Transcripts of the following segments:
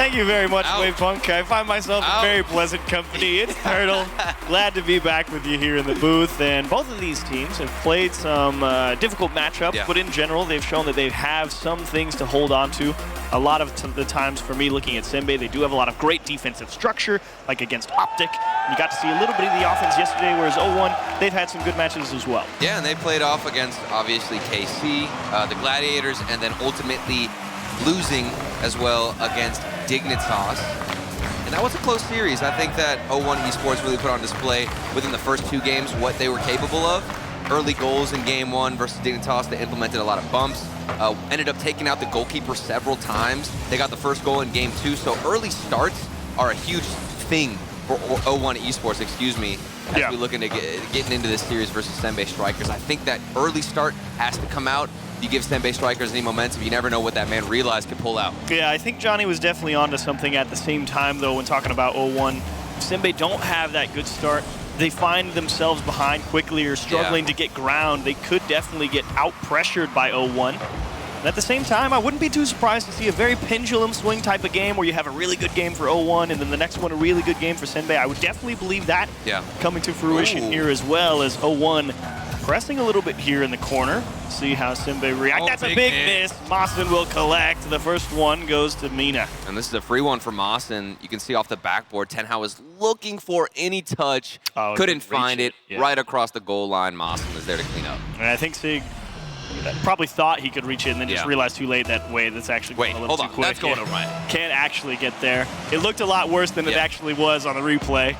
Thank you very much, Waypunk. I find myself in very pleasant company. It's Turtle. Glad to be back with you here in the booth. And both of these teams have played some difficult matchups, but in general, they've shown that they have some things to hold on to. A lot of the times for me looking at Senbei, they do have a lot of great defensive structure, like against Optic. You got to see a little bit of the offense yesterday, whereas 0-1, they've had some good matches as well. Yeah, and they played off against, obviously, KC, the Gladiators, and then ultimately losing as well against Dignitas. And that was a close series. I think that 0-1 Esports really put on display within the first 2 games what they were capable of. Early goals in game 1 versus Dignitas, they implemented a lot of bumps. Ended up taking out the goalkeeper several times. They got the first goal in game 2, so early starts are a huge thing for 0-1 Esports, as we look into getting into this series versus Senbei Strikers. I think that early start has to come out. You give Senbei Strikers any momentum, you never know what that man Realize can pull out. Yeah, I think Johnny was definitely onto something at the same time, though, when talking about 0-1. Senbei don't have that good start. They find themselves behind quickly or struggling to get ground. They could definitely get out-pressured by 0-1. And at the same time, I wouldn't be too surprised to see a very pendulum swing type of game where you have a really good game for 0-1 and then the next one a really good game for Senbei. I would definitely believe that coming to fruition here as well, as 0-1 pressing a little bit here in the corner. See how Senbei react. That's a big miss. Maasen will collect. The first one goes to Mina. And this is a free one for Maasen. You can see off the backboard, Tenhao is looking for any touch. Couldn't find it. Right across the goal line, Maasen is there to clean up. And I think Sig probably thought he could reach it and then just realized too late that that's actually going a little too quick. That's going to right. Can't actually get there. It looked a lot worse than it actually was on the replay.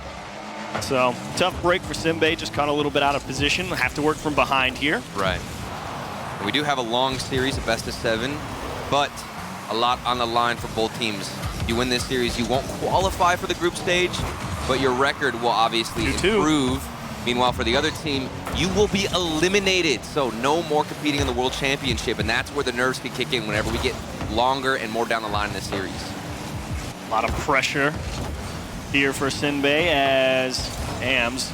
So, tough break for Senbei, just caught a little bit out of position. Have to work from behind here. Right. And we do have a long series, a best of 7, but a lot on the line for both teams. If you win this series, you won't qualify for the group stage, but your record will obviously improve. Meanwhile, for the other team, you will be eliminated. So no more competing in the World Championship, and that's where the nerves can kick in whenever we get longer and more down the line in this series. A lot of pressure here for Senbei as AMS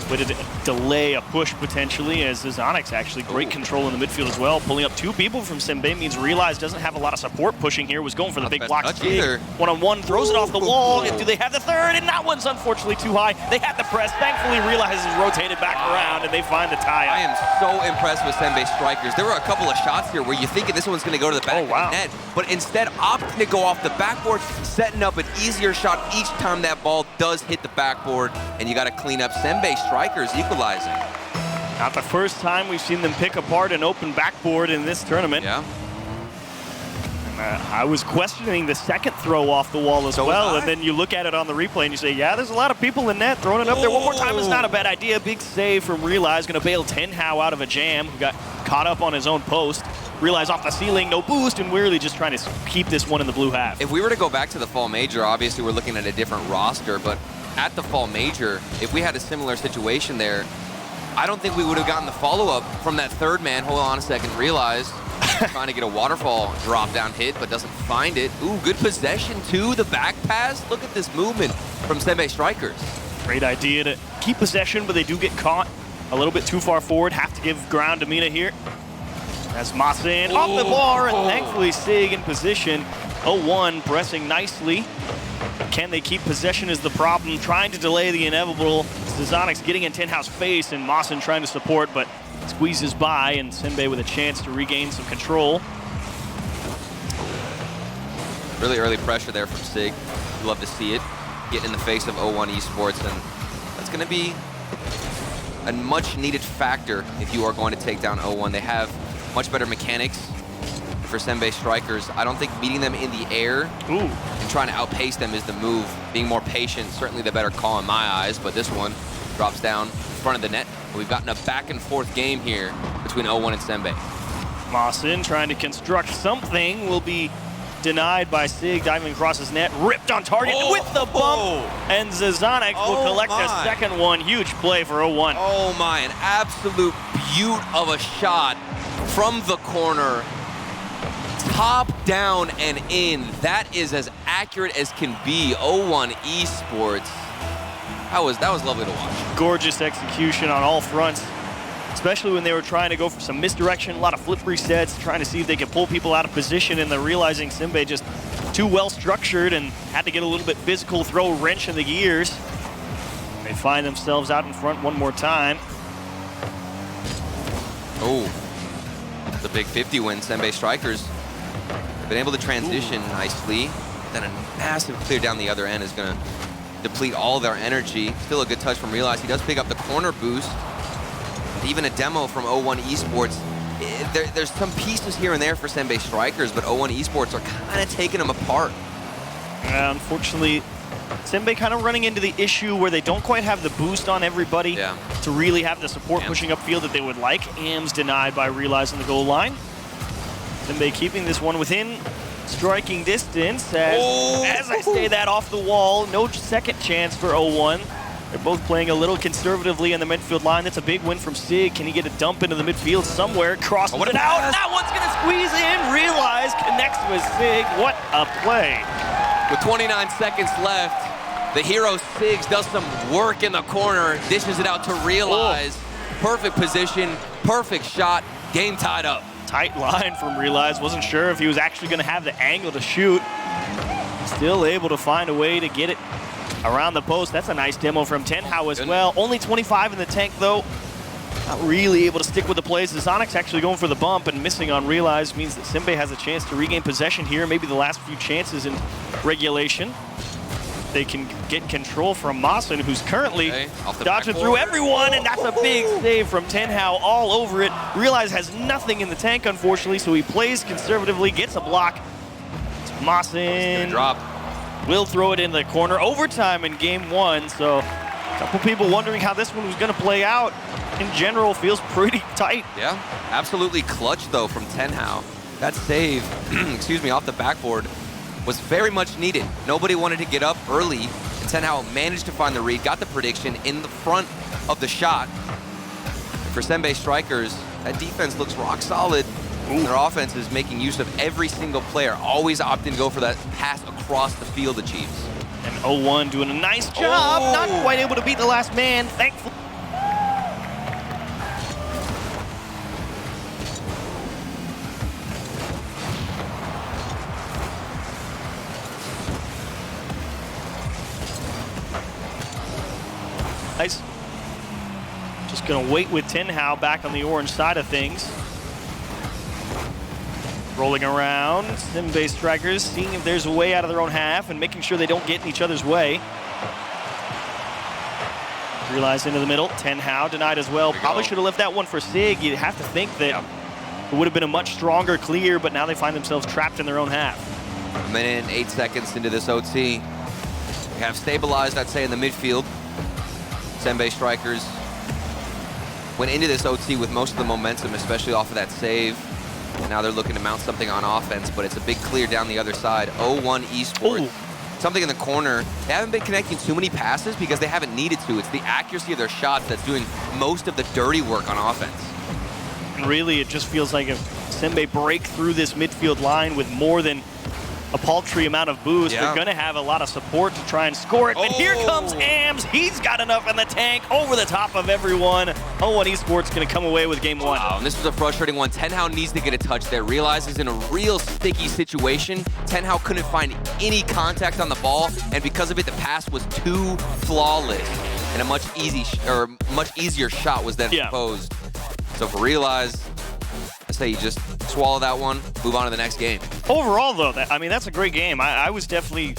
would delay a push potentially, as Zonics actually great control in the midfield as well. Pulling up 2 people from Senbei means Realize doesn't have a lot of support pushing here. Was going for the big block. One-on-one, throws it off the wall. Do they have the third? And that one's unfortunately too high. They had the press. Thankfully, Realize is rotated back around and they find the tie. I am so impressed with Senbei Strikers. There were a couple of shots here where you're thinking this one's going to go to the back of the net, but instead opting to go off the backboard, setting up an easier shot each time that ball does hit the backboard, and you got to clean up. Senbei Strikers equalizing. Not the first time we've seen them pick apart an open backboard in this tournament. Yeah. I was questioning the second throw off the wall as well, and then you look at it on the replay and you say, yeah, there's a lot of people in net. Throwing it up there one more time is not a bad idea. Big save from Realize, going to bail Tenhao out of a jam, who got caught up on his own post. Realize off the ceiling, no boost, and Weirly just trying to keep this one in the blue half. If we were to go back to the Fall Major, obviously we're looking at a different roster, but at the Fall Major, if we had a similar situation there, I don't think we would have gotten the follow-up from that third man. Hold on a second. Realize trying to get a waterfall drop-down hit, but doesn't find it. Ooh, good possession to the back pass. Look at this movement from Senbei Strikers. Great idea to keep possession, but they do get caught a little bit too far forward. Have to give ground to Mina here. As Maasen off the bar, and thankfully Sig in position. 0-1 pressing nicely. Can they keep possession is the problem. Trying to delay the inevitable. Zonics getting in Tenhao's face, and Maasen trying to support, but squeezes by, and Senbei with a chance to regain some control. Really early pressure there from Sig. Love to see it. Get in the face of 0-1 Esports, and that's going to be a much-needed factor if you are going to take down 0-1. They have much better mechanics for Senbei Strikers. I don't think meeting them in the air and trying to outpace them is the move. Being more patient, certainly the better call in my eyes, but this one drops down in front of the net. We've gotten a back-and-forth game here between 0-1 and Senbei. Maasen trying to construct something will be denied by Sig, diving across his net, ripped on target with the bump, and Zonics will collect a second one. Huge play for 0-1. Oh my, an absolute beaut of a shot from the corner. Top, down, and in. That is as accurate as can be. 0-1 Esports. That was lovely to watch. Gorgeous execution on all fronts, especially when they were trying to go for some misdirection, a lot of flip resets, trying to see if they could pull people out of position, and they're realizing Senbei just too well structured and had to get a little bit physical, throw a wrench in the gears. They find themselves out in front one more time. Oh, the big 50 win. Senbei Strikers have been able to transition nicely. Then a massive clear down the other end is going to deplete all their energy. Still a good touch from Realize. He does pick up the corner boost. Even a demo from O1 Esports. There's some pieces here and there for Senbei Strikers, but O1 Esports are kind of taking them apart. Unfortunately, Senbei kind of running into the issue where they don't quite have the boost on everybody to really have the support pushing upfield that they would like. Am's denied by Realize on the goal line. Senbei keeping this one within striking distance as I say that off the wall. No second chance for O1. They're both playing a little conservatively in the midfield line. That's a big win from Sig. Can he get a dump into the midfield somewhere? Crosses it out. That one's going to squeeze in. Realize connects with Sig. What a play. With 29 seconds left, the hero Sigs does some work in the corner, dishes it out to Realize. Perfect position, perfect shot, game tied up. Tight line from Realize. Wasn't sure if he was actually going to have the angle to shoot. Still able to find a way to get it around the post. That's a nice demo from Tenhao as well. Only 25 in the tank though. Not really able to stick with the plays. The Sonic's actually going for the bump and missing on Realize means that Senbei has a chance to regain possession here. Maybe the last few chances in regulation. They can get control from Maasen, who's currently dodging through everyone, and that's a big save from Tenhao all over it. Realize has nothing in the tank, unfortunately, so he plays conservatively, gets a block. Maasen will throw it in the corner. Overtime in game one, so a couple people wondering how this one was going to play out. In general, feels pretty tight. Yeah, absolutely clutch though from Tenhao. That save, excuse me, off the backboard was very much needed. Nobody wanted to get up early, and Tenhao managed to find the read, got the prediction in the front of the shot. And for Senbei Strikers, that defense looks rock solid. Their offense is making use of every single player, always opting to go for that pass across the field, the Chiefs. And O1 doing a nice job, not quite able to beat the last man, thankfully. Nice. Just gonna wait with Tenhao back on the orange side of things. Rolling around, Senbei Strikers seeing if there's a way out of their own half and making sure they don't get in each other's way. Realize into the middle, Tenhao denied as well. Probably should have left that one for Sig. You'd have to think that it would have been a much stronger clear, but now they find themselves trapped in their own half. A minute and 8 seconds into this OT. We have stabilized, I'd say, in the midfield. Senbei Strikers went into this OT with most of the momentum, especially off of that save. And now they're looking to mount something on offense, but it's a big clear down the other side. O1 Esports, something in the corner. They haven't been connecting too many passes because they haven't needed to. It's the accuracy of their shots that's doing most of the dirty work on offense. And really, it just feels like if Senbei break through this midfield line with more than a paltry amount of boost, they're going to have a lot of support to try and score it. But here comes Ams. He's got enough in the tank over the top of everyone. O1 Esports going to come away with game one. Wow, and this was a frustrating one. Tenhao needs to get a touch there. Realizes in a real sticky situation. Tenhao couldn't find any contact on the ball, and because of it, the pass was too flawless, and a much easier shot was then proposed. So for Realize, I say you just swallow that one, move on to the next game. Overall, though, that's a great game. I was definitely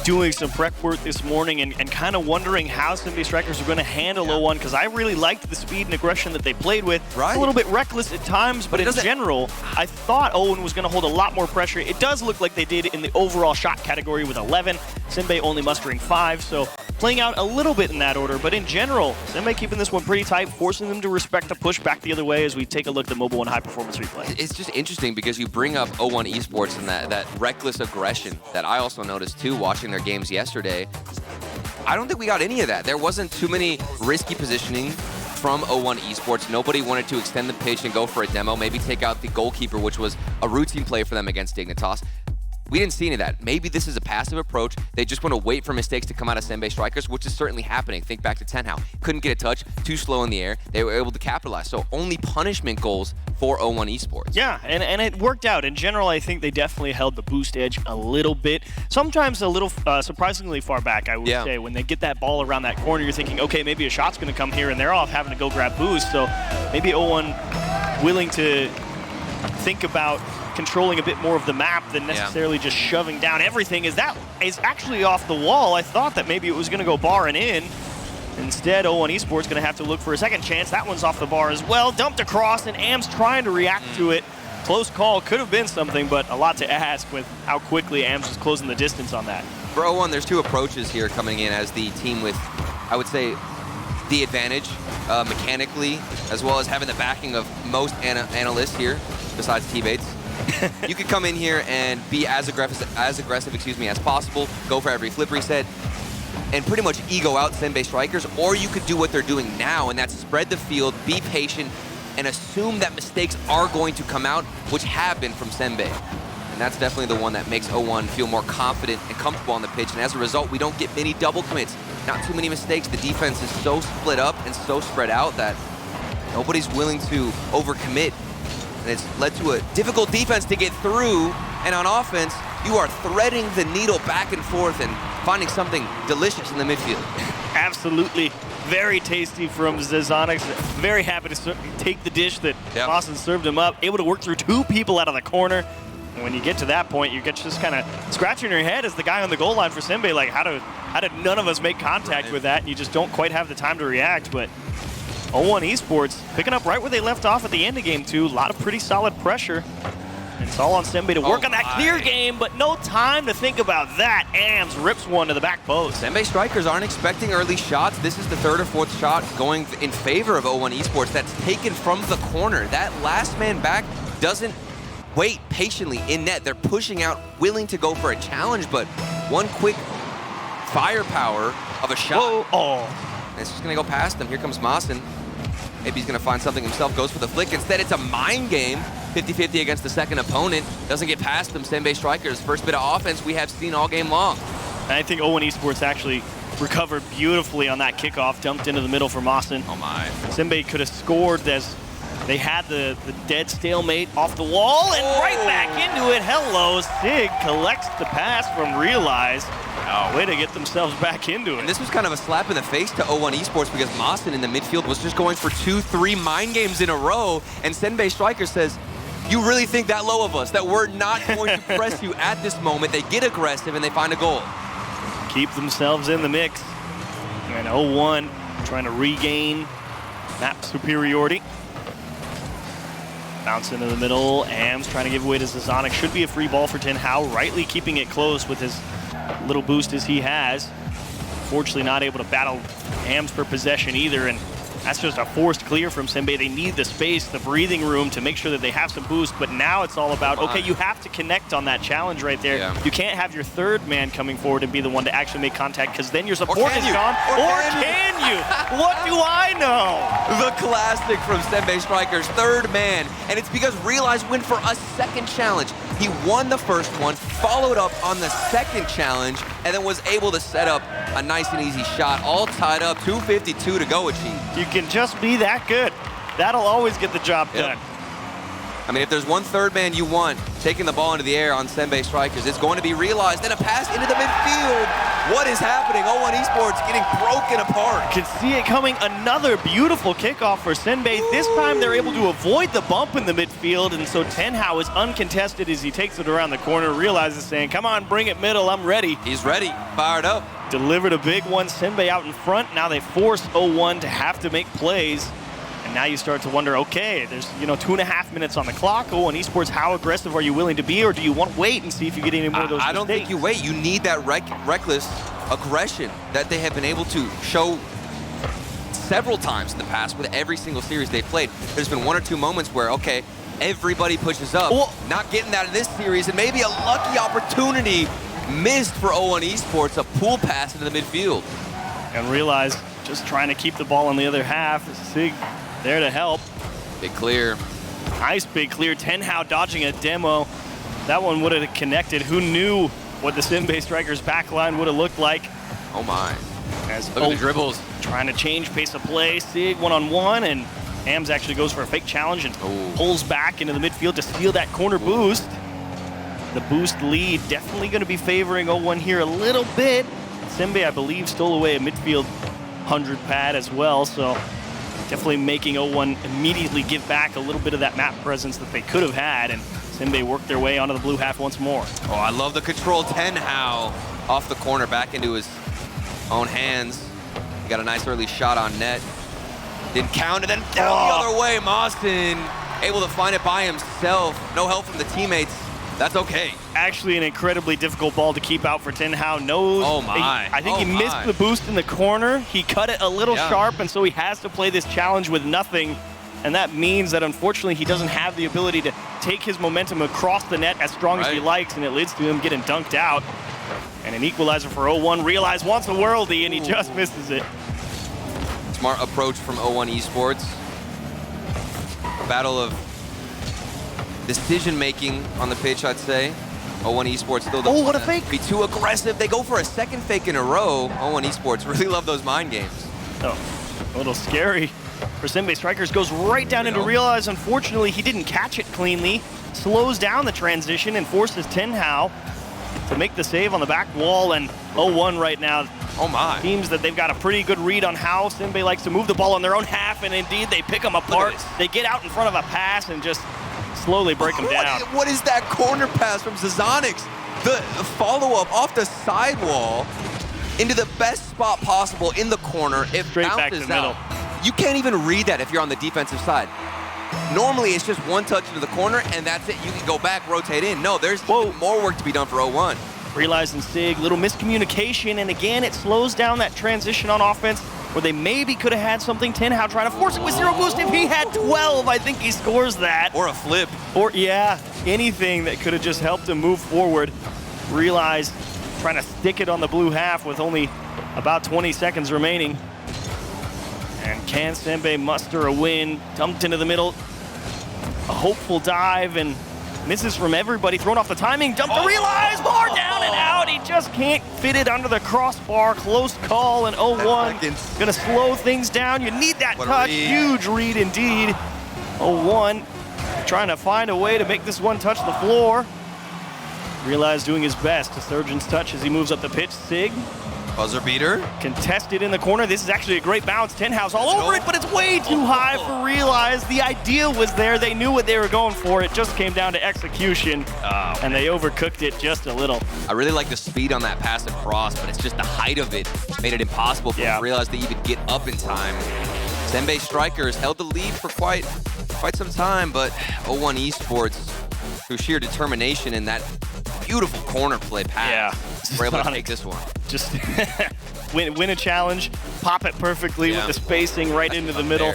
doing some prep work this morning and kind of wondering how Senbei Strikers are going to handle O1, because I really liked the speed and aggression that they played with. A little bit reckless at times, but in general, I thought O1 was going to hold a lot more pressure. It does look like they did in the overall shot category with 11. Senbei only mustering 5, so playing out a little bit in that order, but in general, Senbei keeping this one pretty tight, forcing them to respect the push back the other way as we take a look at the mobile and high-performance replay. It's just interesting because you bring up O1 Esports and that reckless aggression that I also noticed too watching their games yesterday. I don't think we got any of that. There wasn't too many risky positioning from O1 Esports. Nobody wanted to extend the pitch and go for a demo, maybe take out the goalkeeper, which was a routine play for them against Dignitas. We didn't see any of that. Maybe this is a passive approach. They just want to wait for mistakes to come out of Senbei Strikers, which is certainly happening. Think back to Tenhao. Couldn't get a touch, too slow in the air. They were able to capitalize. So only punishment goals for 0-1 Esports. Yeah, and it worked out. In general, I think they definitely held the boost edge a little bit. Sometimes a little surprisingly far back, I would say. When they get that ball around that corner, you're thinking, okay, maybe a shot's going to come here, and they're off having to go grab boost. So maybe 0-1 willing to think about controlling a bit more of the map than necessarily just shoving down everything. Is actually off the wall. I thought that maybe it was going to go bar and in. Instead, 0-1 Esports going to have to look for a second chance. That one's off the bar as well. Dumped across, and Am's trying to react to it. Close call. Could have been something, but a lot to ask with how quickly Am's was closing the distance on that. For 0-1, there's two approaches here coming in as the team with, I would say, the advantage mechanically, as well as having the backing of most analysts here, besides T-Bates. You could come in here and be as aggressive as possible, go for every flip reset, and pretty much ego out Senbei Strikers, or you could do what they're doing now, and that's spread the field, be patient, and assume that mistakes are going to come out, which have been from Senbei. And that's definitely the one that makes 0-1 feel more confident and comfortable on the pitch, and as a result, we don't get many double commits, not too many mistakes. The defense is so split up and so spread out that nobody's willing to overcommit, and it's led to a difficult defense to get through, and on offense, you are threading the needle back and forth and finding something delicious in the midfield. Absolutely. Very tasty from Zazonix. Very happy to take the dish that Boston served him up. Able to work through two people out of the corner. And when you get to that point, you get just kind of scratching your head as the guy on the goal line for Senbei, like, how did none of us make contact with that? And you just don't quite have the time to react. But 0-1 Esports picking up right where they left off at the end of game 2. A lot of pretty solid pressure. It's all on Senbei to work on that clear game, but no time to think about that. Ams rips one to the back post. Senbei Strikers aren't expecting early shots. This is the third or fourth shot going in favor of 0-1 Esports that's taken from the corner. That last man back doesn't wait patiently in net. They're pushing out, willing to go for a challenge, but one quick firepower of a shot. And it's just going to go past them. Here comes Maassen. Maybe he's going to find something himself, goes for the flick. Instead, it's a mind game. 50-50 against the second opponent. Doesn't get past them. Senbei Strikers, first bit of offense we have seen all game long. And I think 0-1 Esports actually recovered beautifully on that kickoff, dumped into the middle for Maassen. Oh my. Senbei could have scored as they had the dead stalemate off the wall and right back into it. Hello, Sig collects the pass from Realize. Way to get themselves back into it. And this was kind of a slap in the face to 0-1 Esports because Maassen in the midfield was just going for 2-3 mind games in a row, and Senbei Strikers says, you really think that low of us, that we're not going to press you at this moment? They get aggressive and they find a goal. Keep themselves in the mix. And 0-1 trying to regain map superiority. Bounce into the middle. Ams trying to give away to Zazonic. Should be a free ball for Tenhao. Rightly keeping it close with his little boost as he has. Fortunately not able to battle Ams for possession either. And that's just a forced clear from Senbei. They need the space, the breathing room to make sure that they have some boost, but now it's all about, okay, you have to connect on that challenge right there. You can't have your third man coming forward and be the one to actually make contact, because then your support is gone. Or can you? What do I know? The classic from Senbei Strikers, third man, and it's because Realize went for a second challenge. He won the first one, followed up on the second challenge, and then was able to set up a nice and easy shot, all tied up, 2:52 to go achieve. You can just be that good. That'll always get the job done. I mean, if there's one third man you want taking the ball into the air on Senbei Strikers, it's going to be Realized. Then a pass into the midfield. What is happening? 0-1 Esports getting broken apart. Can see it coming. Another beautiful kickoff for Senbei. This time they're able to avoid the bump in the midfield, and so Tenhao is uncontested as he takes it around the corner. Realizes saying, come on, bring it middle, I'm ready. He's ready, fired up. Delivered a big one, Senbei out in front. Now they force 0-1 to have to make plays. And now you start to wonder, okay, there's 2.5 minutes on the clock. 0-1 Esports, how aggressive are you willing to be, or do you want to wait and see if you get any more of those I don't think you wait. You need that reckless aggression that they have been able to show several times in the past with every single series they've played. There's been one or two moments where, okay, everybody pushes up. Not getting that in this series, and maybe a lucky opportunity missed for 0-1 Esports, a pull pass into the midfield. And Realize just trying to keep the ball on the other half. Sig there to help. Big clear. Nice big clear. Tenhao dodging a demo. That one would have connected. Who knew what the Senbei Strikers backline would have looked like? Oh my. As Look at the dribbles. Trying to change pace of play. Sig one-on-one, and Hams actually goes for a fake challenge and pulls back into the midfield to steal that corner boost. The boost lead definitely going to be favoring 0-1 here a little bit. Senbei, I believe, stole away a midfield 100 pad as well, so definitely making 0-1 immediately give back a little bit of that map presence that they could have had, and Senbei worked their way onto the blue half once more. Oh, I love the control. Tenhao off the corner back into his own hands. He got a nice early shot on net. Didn't count, and then down the other way. Mawson able to find it by himself. No help from the teammates. That's okay. Actually, an incredibly difficult ball to keep out for Tenhao. Oh my. I think he missed the boost in the corner. He cut it a little sharp, and so he has to play this challenge with nothing. And that means that, unfortunately, he doesn't have the ability to take his momentum across the net as strong as he likes, and it leads to him getting dunked out. And an equalizer for 0-1. Realize wants a worldie, and he just misses it. Smart approach from 0-1 Esports. Battle of decision-making on the pitch, I'd say. 0-1 Esports still doesn't what a fake. Be too aggressive. They go for a second fake in a row. 0-1 Esports really love those mind games. Oh, a little scary for Senbei Strikers. Goes right down into Realize. Unfortunately, he didn't catch it cleanly. Slows down the transition and forces Tenhao to make the save on the back wall, and 0-1 right now. Oh my. Seems that they've got a pretty good read on how Senbei likes to move the ball on their own half, and indeed they pick them apart. They get out in front of a pass and just slowly break them down. What is that corner pass from Zazonix? The follow-up off the sidewall into the best spot possible in the corner. It straight back to the middle. You can't even read that if you're on the defensive side. Normally, it's just one touch into the corner, and that's it. You can go back, rotate in. No, there's more work to be done for 0-1. Realize and Sig, little miscommunication, and again, it slows down that transition on offense where they maybe could have had something. Tenhao trying to force it with 0 boost. If he had 12, I think he scores that. Or a flip. Or, yeah, anything that could have just helped him move forward. Realize trying to stick it on the blue half with only about 20 seconds remaining. And can Senbei muster a win? Dumped into the middle. A hopeful dive and misses from everybody. Thrown off the timing. Dumped to Realize. Bar down and out. He just can't fit it under the crossbar. Close call, and 0-1. Gonna slow things down. You need that touch. Huge read indeed. 0-1. Trying to find a way to make this one touch the floor. Realize doing his best. A surgeon's touch as he moves up the pitch. Sig. Buzzer beater. Contested in the corner. This is actually a great bounce. Tenhao's all over it, but it's way too high for Realize. The idea was there. They knew what they were going for. It just came down to execution, and they overcooked it just a little. I really like the speed on that pass across, but it's just the height of it made it impossible for Realize to even get up in time. Senbei Strikers held the lead for quite some time, but 0-1 Esports, through sheer determination in that beautiful corner play pass, we're able to take this one. Just win a challenge, pop it perfectly with the spacing right into the middle.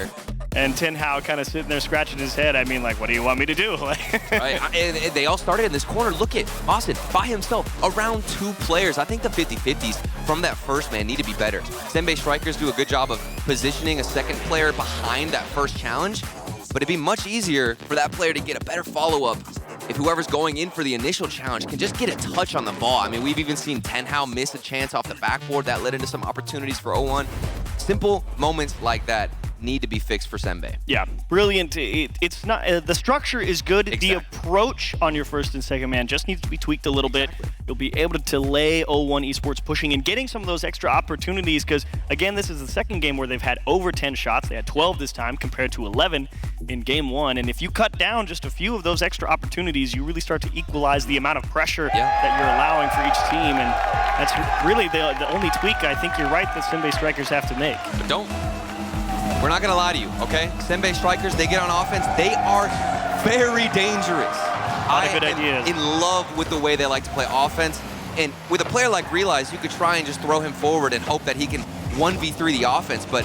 And Tenhao kind of sitting there scratching his head. I mean, like, what do you want me to do? Right. And they all started in this corner. Look at Austin by himself, around 2 players. I think the 50-50s from that first man need to be better. Senbei Strikers do a good job of positioning a second player behind that first challenge, but it'd be much easier for that player to get a better follow-up if whoever's going in for the initial challenge can just get a touch on the ball. I mean, we've even seen Tenhao miss a chance off the backboard that led into some opportunities for 0-1. Simple moments like that need to be fixed for Senbei. Yeah, brilliant. It's not the structure is good. Exactly. The approach on your first and second man just needs to be tweaked a little bit. You'll be able to delay 0-1 Esports pushing and getting some of those extra opportunities, because again, this is the second game where they've had over 10 shots. They had 12 this time compared to 11 in game 1. And if you cut down just a few of those extra opportunities, you really start to equalize the amount of pressure that you're allowing for each team. And that's really the only tweak I think you're right that Senbei Strikers have to make. But we're not gonna lie to you, okay? Senbei Strikers, they get on offense, they are very dangerous. A lot of good ideas. In love with the way they like to play offense. And with a player like Realize, you could try and just throw him forward and hope that he can 1v3 the offense, but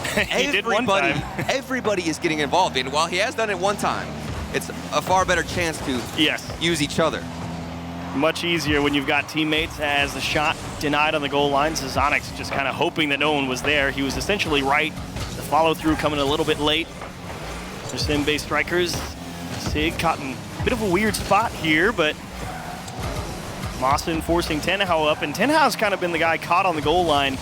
everybody is getting involved. And while he has done it one time, it's a far better chance to use each other. Much easier when you've got teammates. As the shot denied on the goal line, Zazonix just kind of hoping that no one was there. He was essentially right. The follow-through coming a little bit late for Senbei Strikers. Sig caught in a bit of a weird spot here, but Mawson forcing Tenhao up, and Tenhao's kind of been the guy caught on the goal line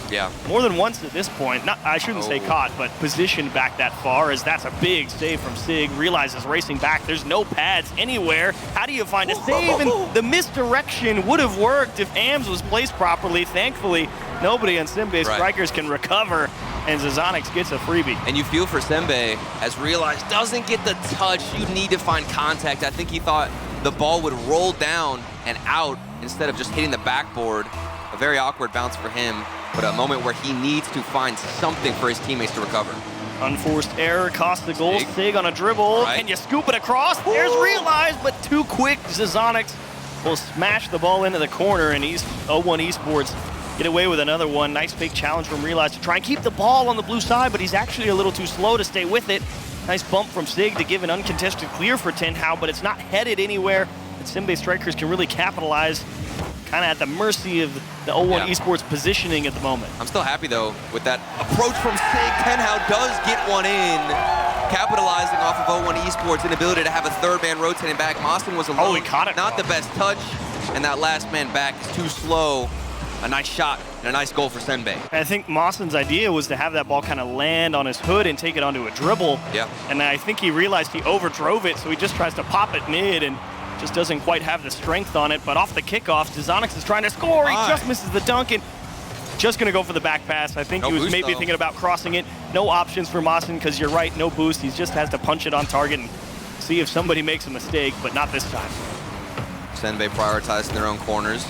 more than once at this point. Not, I shouldn't say caught, but positioned back that far, as that's a big save from Sig. Realizes racing back, there's no pads anywhere. How do you find a save? And the misdirection would have worked if AMS was placed properly. Thankfully, nobody on Senbei Strikers can recover, and Zazonix gets a freebie. And you feel for Senbei, as Realize doesn't get the touch. You need to find contact. I think he thought the ball would roll down and out instead of just hitting the backboard. A very awkward bounce for him, but a moment where he needs to find something for his teammates to recover. Unforced error cost the goal. Sig on a dribble. Can you scoop it across? There's Realize, but too quick. Zazonix will smash the ball into the corner, and O1 Esports get away with another one. Nice fake challenge from Realize to try and keep the ball on the blue side, but he's actually a little too slow to stay with it. Nice bump from Sig to give an uncontested clear for Tenhao, but it's not headed anywhere. And Senbei Strikers can really capitalize, kind of at the mercy of the O1 Esports positioning at the moment. I'm still happy, though, with that approach from Sig. Tenhao does get one in, capitalizing off of O1 Esports' inability to have a third man rotating back. Mawson was alone. He caught it. Not the best touch, and that last man back is too slow. A nice shot and a nice goal for Senbei. I think Mawson's idea was to have that ball kind of land on his hood and take it onto a dribble. And I think he realized he overdrove it, so he just tries to pop it mid and just doesn't quite have the strength on it. But off the kickoff, Zazonix is trying to score. He just misses the dunk and just gonna go for the back pass. I think he was maybe thinking about crossing it. No options for Mawson, because you're right, no boost. He just has to punch it on target and see if somebody makes a mistake, but not this time. Senbei prioritizing their own corners.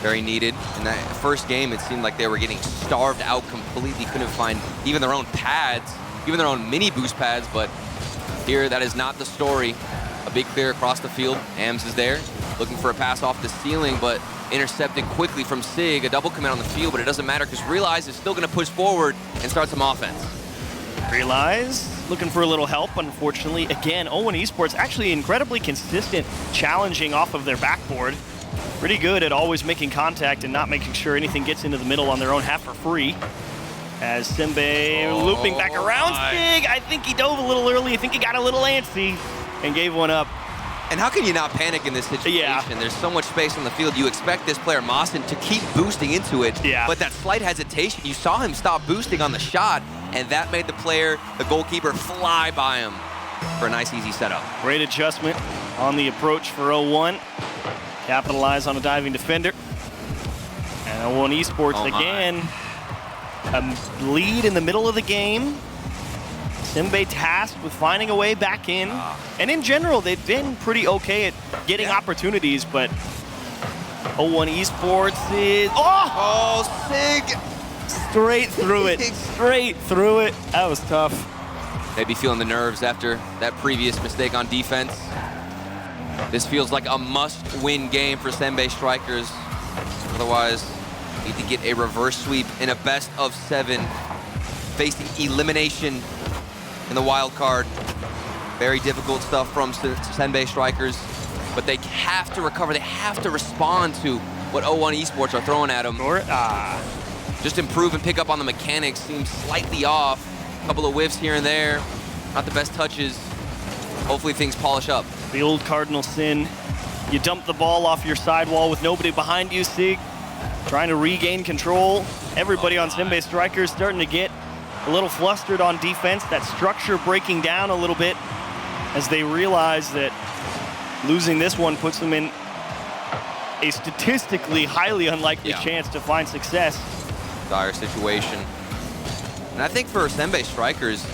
Very needed. In that first game, it seemed like they were getting starved out completely. Couldn't find even their own pads, even their own mini boost pads, but here that is not the story. A big clear across the field. AMS is there, looking for a pass off the ceiling, but intercepted quickly from Sig. A double commit on the field, but it doesn't matter because Realize is still going to push forward and start some offense. Realize looking for a little help, unfortunately. Again, O1 Esports actually incredibly consistent, challenging off of their backboard. Pretty good at always making contact and not making sure anything gets into the middle on their own half for free. As Senbei looping back around Sig. I think he dove a little early. I think he got a little antsy and gave one up. And how can you not panic in this situation? There's so much space on the field. You expect this player, Mawson, to keep boosting into it. But that slight hesitation, you saw him stop boosting on the shot, and that made the player, the goalkeeper, fly by him for a nice, easy setup. Great adjustment on the approach for O1. Capitalize on a diving defender. And O1 Esports again, a lead in the middle of the game. Senbei tasked with finding a way back in. And in general, they've been pretty okay at getting opportunities, but O1 Esports is... Sig! Straight through it. Straight through it. That was tough. Maybe feeling the nerves after that previous mistake on defense. This feels like a must-win game for Senbei Strikers. Otherwise, need to get a reverse sweep in a best-of-7, facing elimination in the wild card. Very difficult stuff from Senbei Strikers, but they have to recover. They have to respond to what O1 Esports are throwing at them. Just improve and pick up on the mechanics. Seems slightly off. A couple of whiffs here and there. Not the best touches. Hopefully things polish up. The old cardinal sin. You dump the ball off your sidewall with nobody behind you, Sig. Trying to regain control. Everybody on Senbei Strikers starting to get a little flustered on defense. That structure breaking down a little bit as they realize that losing this one puts them in a statistically highly unlikely chance to find success. Dire situation. And I think for Senbei Strikers,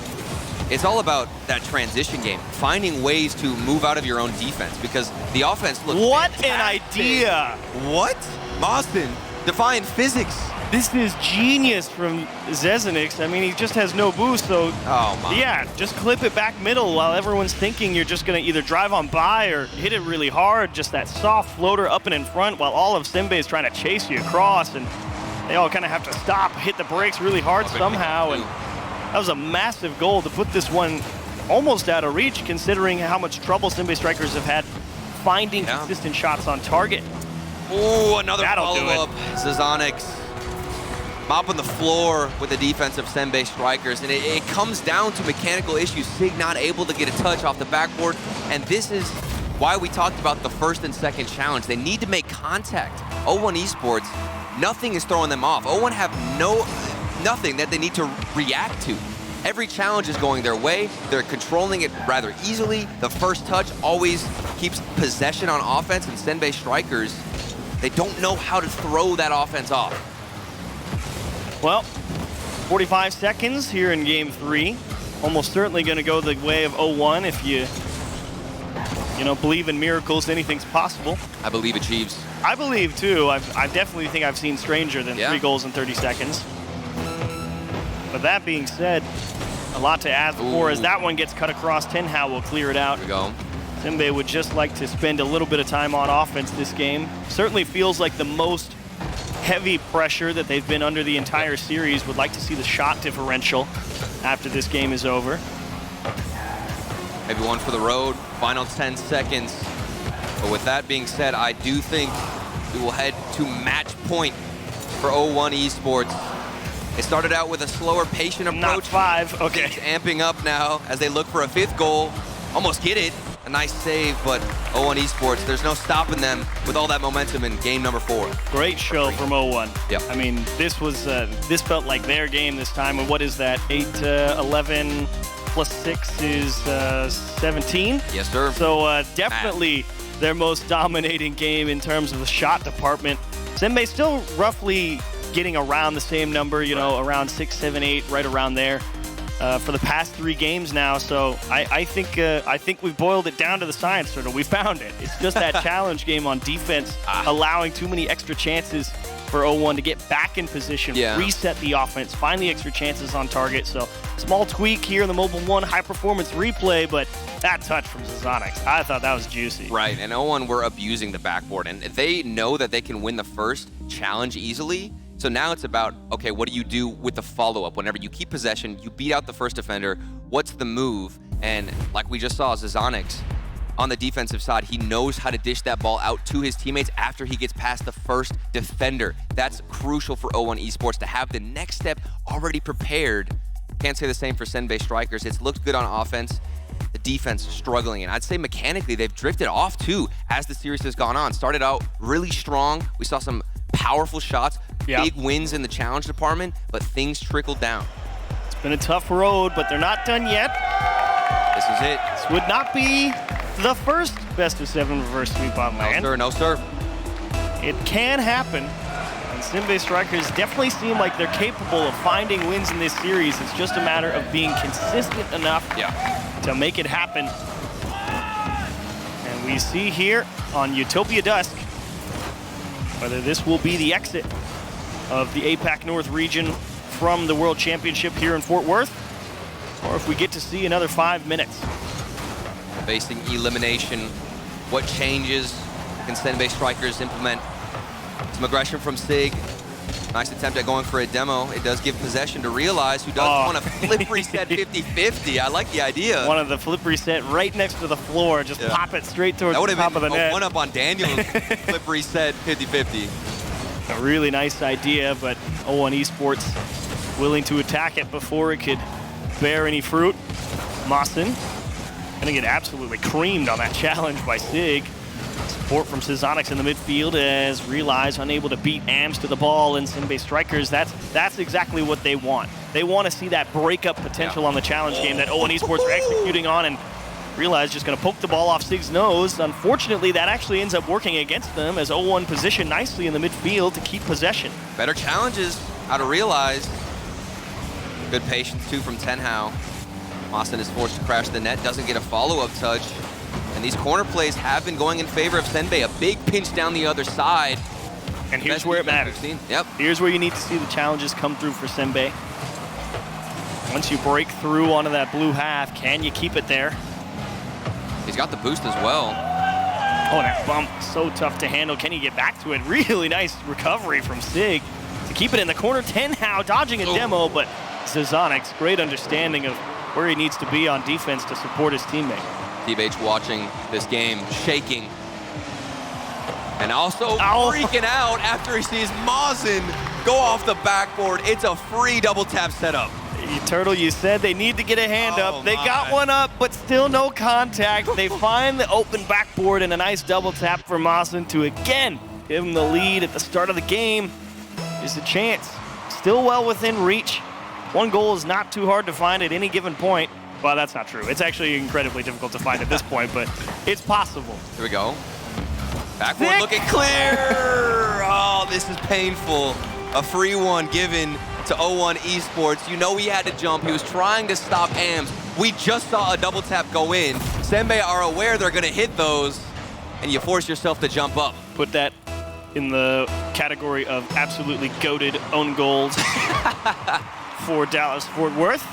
it's all about that transition game, finding ways to move out of your own defense, because the offense looks fantastic. An idea! What? Mawson, defying physics. This is genius from Zazonix. I mean, he just has no boost, so just clip it back middle while everyone's thinking you're just gonna either drive on by or hit it really hard. Just that soft floater up and in front while all of Senbei is trying to chase you across, and they all kind of have to stop, hit the brakes really hard somehow, and that was a massive goal to put this one almost out of reach, considering how much trouble Senbei Strikers have had finding consistent shots on target. Oh, another follow-up. Zazonix mopping the floor with the defense of Senbei Strikers, and it comes down to mechanical issues. Sig not able to get a touch off the backboard, and this is why we talked about the first and second challenge. They need to make contact. 0-1 Esports, nothing is throwing them off. 0-1 have nothing that they need to react to. Every challenge is going their way. They're controlling it rather easily. The first touch always keeps possession on offense, and Senbei strikers, they don't know how to throw that offense off. Well, 45 seconds here in game 3. Almost certainly going to go the way of 0-1 if you believe in miracles, anything's possible. I believe achieves. I believe too. I definitely think I've seen stranger than 3 goals in 30 seconds. But that being said, a lot to ask for as that one gets cut across. Tenhao will clear it out. There we go. Senbei would just like to spend a little bit of time on offense this game. Certainly feels like the most heavy pressure that they've been under the entire series. Would like to see the shot differential after this game is over. Maybe one for the road, final 10 seconds. But with that being said, I do think we will head to match point for 0-1 Esports. They started out with a slower, patient approach. Not 5, okay. Things amping up now as they look for a 5th goal. Almost get it, a nice save, but 0-1 Esports, there's no stopping them with all that momentum in game number 4. Great show from 0-1. Yep. I mean, this felt like their game this time. And what is that, 8-11 plus 6 is 17? Yes, sir. So definitely their most dominating game in terms of the shot department. Senbei still roughly getting around the same number, around 6, 7, 8, right around there for the past 3 games now. So I think we've boiled it down to the science, sort of. We found it. It's just that challenge game on defense, allowing too many extra chances for 0-1 to get back in position, reset the offense, find the extra chances on target. So small tweak here in the Mobile 1 high-performance replay, but that touch from Zazonix, I thought that was juicy. Right, and 0-1 were abusing the backboard, and they know that they can win the first challenge easily. So now it's about, okay, what do you do with the follow-up? Whenever you keep possession, you beat out the first defender, what's the move? And like we just saw, Zazonix, on the defensive side, he knows how to dish that ball out to his teammates after he gets past the first defender. That's crucial for 0-1 Esports to have the next step already prepared. Can't say the same for Senbei strikers. It's looked good on offense. The defense struggling, and I'd say mechanically they've drifted off too as the series has gone on. Started out really strong. We saw some powerful shots, big wins in the challenge department, but things trickled down. It's been a tough road, but they're not done yet. This is it. This would not be the first best-of-7 reverse sweep on land. No, sir. No, sir. It can happen. And Senbei strikers definitely seem like they're capable of finding wins in this series. It's just a matter of being consistent enough to make it happen. And we see here on Utopia Dusk whether this will be the exit of the APAC North region from the World Championship here in Fort Worth, or if we get to see another 5 minutes. Facing elimination, what changes can Senbei strikers implement? Some aggression from Sig. Nice attempt at going for a demo. It does give possession to Realize, who does want to flip reset 50-50. I like the idea. One of the flip reset right next to the floor. Just pop it straight towards the top of the net. That would have been a one-up on Daniel's flip reset 50-50. A really nice idea, but 0-1 Esports willing to attack it before it could bear any fruit. Mawson gonna get absolutely creamed on that challenge by Sig. Support from Zazonix in the midfield as Realize unable to beat AMS to the ball, and Senbei strikers, that's exactly what they want. They want to see that breakup potential on the challenge game that 0-1 Esports are executing on, and Realize just gonna poke the ball off Sig's nose. Unfortunately, that actually ends up working against them as 0-1 position nicely in the midfield to keep possession. Better challenges out of Realize. Good patience too from Tenhao. Mawson is forced to crash the net, doesn't get a follow-up touch. And these corner plays have been going in favor of Senbei. A big pinch down the other side. And here's where it matters. Yep. Here's where you need to see the challenges come through for Senbei. Once you break through onto that blue half, can you keep it there? He's got the boost as well. Oh, that bump, so tough to handle. Can he get back to it? Really nice recovery from Sig to keep it in the corner. Tenhao dodging a demo, but Zazonix, great understanding of where he needs to be on defense to support his teammate. TBH watching this game, shaking. And also freaking out after he sees Mawson go off the backboard. It's a free double tap setup. Turtle, you said they need to get a hand up. They got one up, but still no contact. They find the open backboard and a nice double tap for Mawson to again give him the lead at the start of the game. Is a chance. Still well within reach. One goal is not too hard to find at any given point. Well, that's not true. It's actually incredibly difficult to find at this point, but it's possible. Here we go. Backboard looking clear. Oh, this is painful. A free one given to 0-1 Esports. You know he had to jump. He was trying to stop AMS. We just saw a double tap go in. Senbei are aware they're going to hit those, and you force yourself to jump up. Put that in the category of absolutely goated own goals for Dallas-Fort Worth.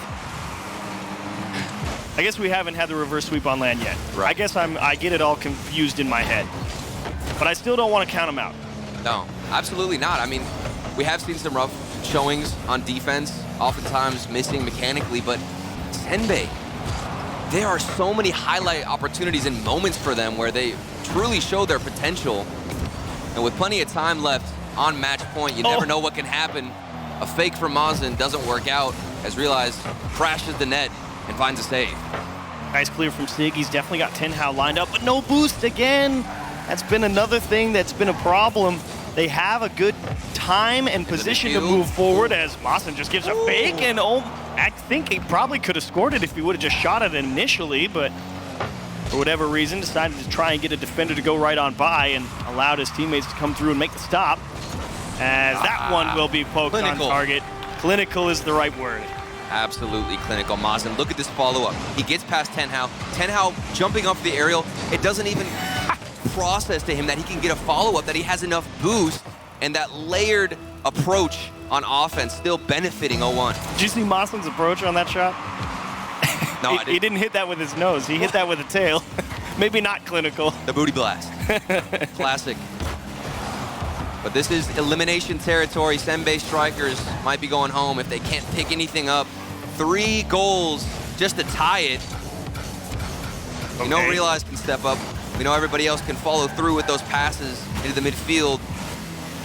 I guess we haven't had the reverse sweep on land yet. Right. I guess I get it all confused in my head. But I still don't want to count them out. No, absolutely not. I mean, we have seen some rough showings on defense, oftentimes missing mechanically, but Senbei, there are so many highlight opportunities and moments for them where they truly show their potential. And with plenty of time left on match point, you never know what can happen. A fake from Mawson doesn't work out, as Realize crashes the net and finds a save. Nice clear from Sig. He's definitely got Tenhao lined up, but no boost again. That's been another thing that's been a problem. They have a good time and position to move forward as Mawson just gives a fake, and I think he probably could have scored it if he would have just shot it initially, but for whatever reason decided to try and get a defender to go right on by and allowed his teammates to come through and make the stop, as that one will be poked on target. Clinical is the right word. Absolutely clinical. Mawson, look at this follow-up. He gets past Tenhao. Tenhao jumping off the aerial. It doesn't even process to him that he can get a follow-up, that he has enough boost, and that layered approach on offense still benefiting 0-1. Did you see Mawson's approach on that shot? No, he didn't hit that with his nose. He hit that with a tail. Maybe not clinical. The booty blast. Classic. But this is elimination territory. Senbei Strikers might be going home if they can't pick anything up. 3 goals just to tie it. We know Realize can step up. We know everybody else can follow through with those passes into the midfield.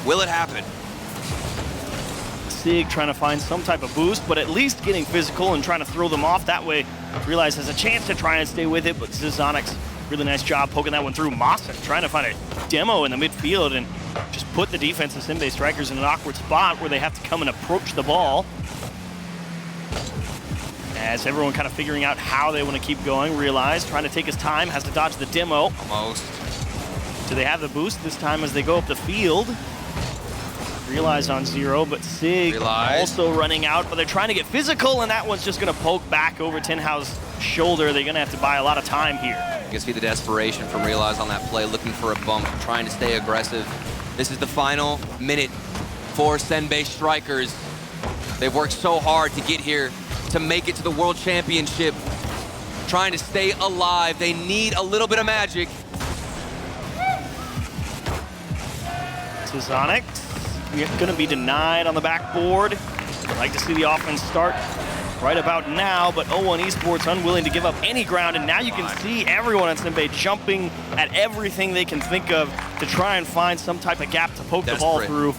Will it happen? Sig trying to find some type of boost, but at least getting physical and trying to throw them off. That way, Realize has a chance to try and stay with it, but Zizonics, really nice job poking that one through. Mawson trying to find a demo in the midfield and just put the defense of Senbei Strikers in an awkward spot where they have to come and approach the ball. As everyone kind of figuring out how they want to keep going. Realize trying to take his time, has to dodge the demo. Almost. Do they have the boost this time as they go up the field? Realize on 0, but Sig also running out, but they're trying to get physical, and that one's just going to poke back over Tenhao's shoulder. They're going to have to buy a lot of time here. You can see the desperation from Realize on that play, looking for a bump, trying to stay aggressive. This is the final minute for Senbei Strikers. They've worked so hard to get here, to make it to the World Championship, trying to stay alive. They need a little bit of magic. Zizonics going to be denied on the backboard. I'd like to see the offense start right about now, but 0-1 Esports unwilling to give up any ground, and now you can see everyone at Senbei jumping at everything they can think of to try and find some type of gap to poke the ball through.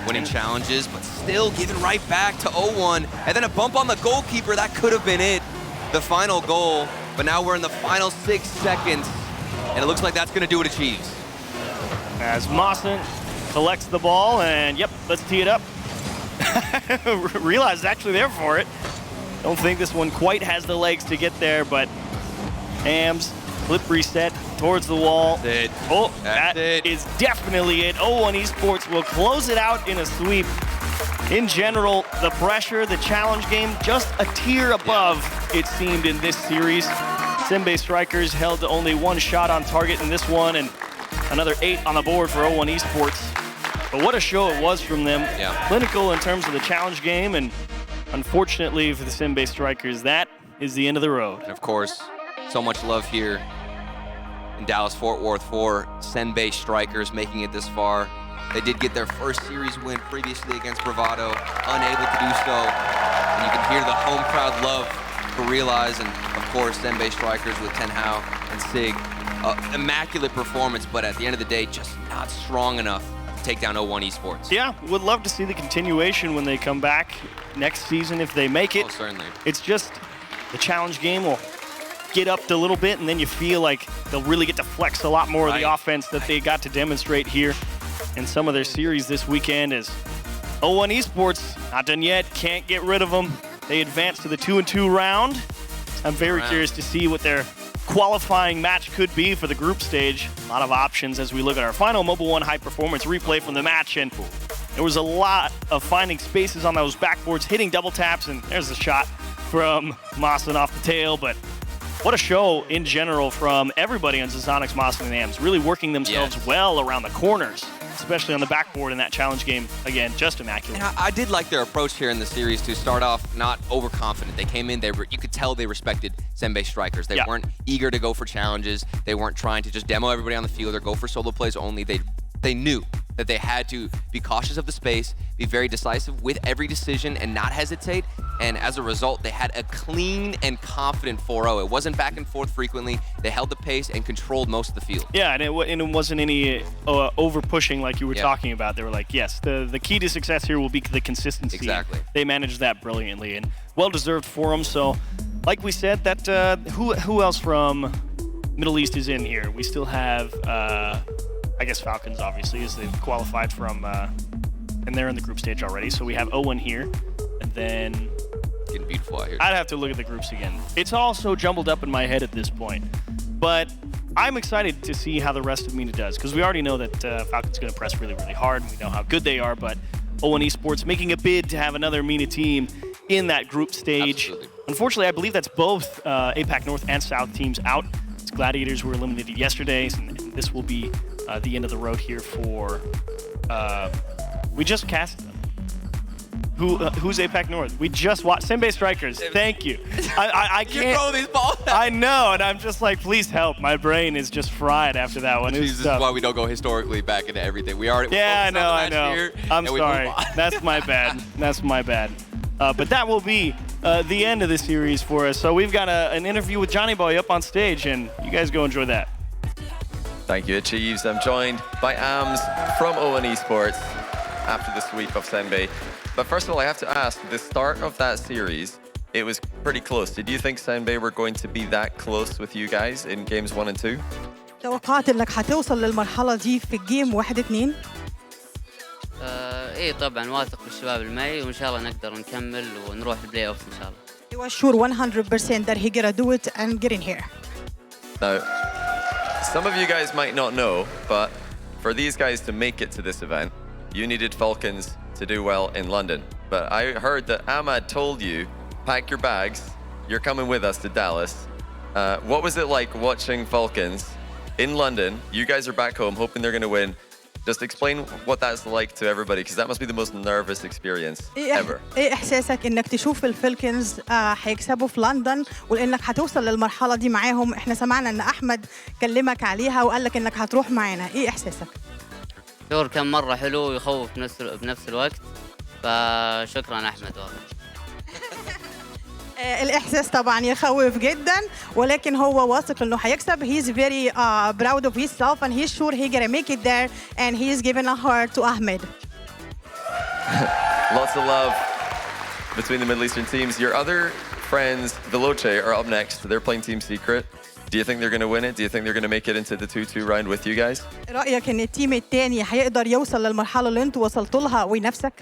Winning challenges, but still giving right back to 0-1, and then a bump on the goalkeeper. That could have been it, the final goal, but now we're in the final 6 seconds, and it looks like that's going to do it to Chiefs. As Mawson collects the ball, and yep, let's tee it up. Realize actually there for it. Don't think this one quite has the legs to get there, but AMS flip reset towards the wall. That's it. Oh, that is definitely it. 0-1 Esports will close it out in a sweep. In general, the pressure, the challenge game, just a tier above, it seemed, in this series. Senbei Strikers held to only 1 shot on target in this one, and another 8 on the board for 0-1 Esports. But what a show it was from them. Clinical in terms of the challenge game, and unfortunately for the Senbei Strikers, that is the end of the road. And of course, so much love here in Dallas-Fort Worth for Senbei Strikers making it this far. They did get their first series win previously against Bravado, unable to do so. And you can hear the home crowd love for Realize, and of course, Senbei Strikers with Tenhao and Sig. Immaculate performance, but at the end of the day, just not strong enough to take down O1 Esports. Yeah, would love to see the continuation when they come back next season if they make it. Oh, certainly. It's just the challenge game will get up a little bit, and then you feel like they'll really get to flex a lot more of the offense that they got to demonstrate here in some of their series this weekend. As O1 Esports, not done yet, can't get rid of them. They advance to the 2-2 round. I'm very curious to see what their qualifying match could be for the group stage. A lot of options as we look at our final Mobile One high performance replay from the match, and there was a lot of finding spaces on those backboards, hitting double taps, and there's a shot from Mawson off the tail. But what a show in general from everybody on Zazonix, Mawson, and AMS, really working themselves well around the corners, especially on the backboard in that challenge game. Again, just immaculate. And I did like their approach here in the series to start off not overconfident. They came in, you could tell they respected Senbei strikers. They weren't eager to go for challenges. They weren't trying to just demo everybody on the field or go for solo plays only. They knew that they had to be cautious of the space, be very decisive with every decision and not hesitate. And as a result, they had a clean and confident 4-0. It wasn't back and forth frequently. They held the pace and controlled most of the field. Yeah, and it wasn't any over-pushing like you were talking about. They were like, yes, the key to success here will be the consistency. Exactly. They managed that brilliantly, and well-deserved for them. So, like we said, that who else from Middle East is in here? We still have, I guess Falcons, obviously, as they've qualified from, and they're in the group stage already. So we have O1 here, and then... It's getting beautiful out here. I'd have to look at the groups again. It's all so jumbled up in my head at this point. But I'm excited to see how the rest of MENA does, because we already know that Falcons going to press really, really hard, and we know how good they are, but O1 Esports making a bid to have another MENA team in that group stage. Absolutely. Unfortunately, I believe that's both APAC North and South teams out. It's Gladiators were eliminated yesterday, and this will be the end of the road here for... we just cast them. Who's APAC North? We just watched Senbei Strikers. Thank you. I can't. You throw these balls out. I know, and I'm just like, please help. My brain is just fried after that one. This is why we don't go historically back into everything. We already I know. Here, I'm sorry. That's my bad. That's my bad. But that will be the end of the series for us. So we've got an interview with Johnny Boy up on stage, and you guys go enjoy that. Thank you, Achieves. I'm joined by AMS from O1 Esports after the sweep of Senbei. But first of all, I have to ask, the start of that series, it was pretty close. Did you think Senbei were going to be that close with you guys in games 1 and 2? توقعت انك هتوصل للمرحلة دي في الجيم 1-2. ايه طبعا واثق بالشباب المعي وان شاء الله نقدر نكمل ونروح البلاي اوف ان شاء الله. He was sure 100% that he gonna do it and get in here. Now, some of you guys might not know, but for these guys to make it to this event, you needed Falcons to do well in London. But I heard that Ahmad told you, pack your bags, you're coming with us to Dallas. What was it like watching Falcons in London? You guys are back home hoping they're going to win. Just explain what that's like to everybody, because that must be the most nervous experience ever. ايه احساسك انك تشوف الفالكنز هيكسبوا في لندن وانك هتوصل للمرحلة دي معاهم؟ احنا سمعنا ان احمد كلمك عليها وقال لك انك هتروح معانا. ايه احساسك؟ شعور كان مرة حلو ويخوف بنفس الوقت، فشكرا أحمد والله. الإحساس طبعا يخوف جدا، ولكن هو واثق إنه هيكسب. He's very proud of himself and he's sure he's gonna make it there and he's giving a heart to Ahmed. Lots of love between the Middle Eastern teams. Your other friends, Veloce, are up next. They're playing Team Secret. Do you think they're going to win it? Do you think they're going to make it into the 2-2 round with you guys? رأيك إن التيم التاني هيقدر يوصل للمرحلة اللي أنتوا وصلتوا لها وينافسك؟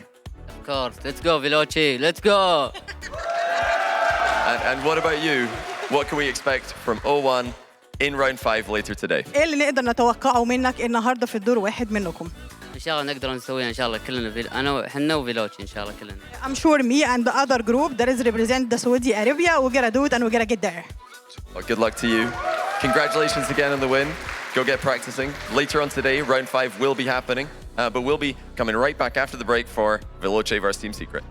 Of course, let's go Veloce, let's go. And what about you? What can we expect from O1 in round 5 later today? إيه اللي نقدر نتوقعه منك النهارده في الدور واحد منكم؟ إن شاء الله نقدر نسويها إن شاء الله كلنا أنا وحنا وفيلوتشي إن شاء الله كلنا. I'm sure me and the other group that is represent the Saudi Arabia we're gonna do it and we're gonna get there. Well, good luck to you. Congratulations again on the win. Go get practicing. Later on today, round 5 will be happening, but we'll be coming right back after the break for Veloce vs Team Secret.